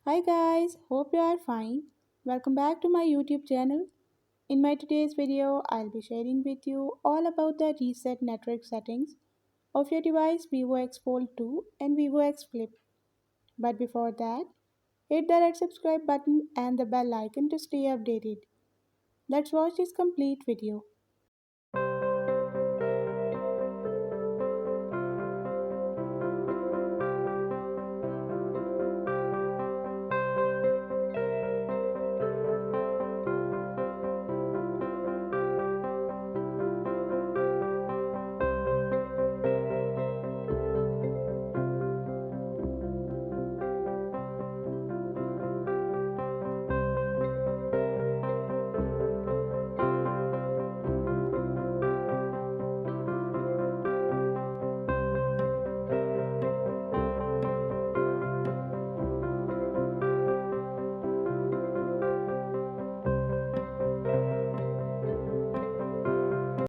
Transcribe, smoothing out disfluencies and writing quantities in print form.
Hi guys, hope you are fine. Welcome back to my YouTube channel. In my today's video, I'll be sharing with you all about the reset network settings of your device Vivo X Fold 2 and Vivo X Flip. But before that, hit the red subscribe button and the bell icon to stay updated. Let's watch this complete video.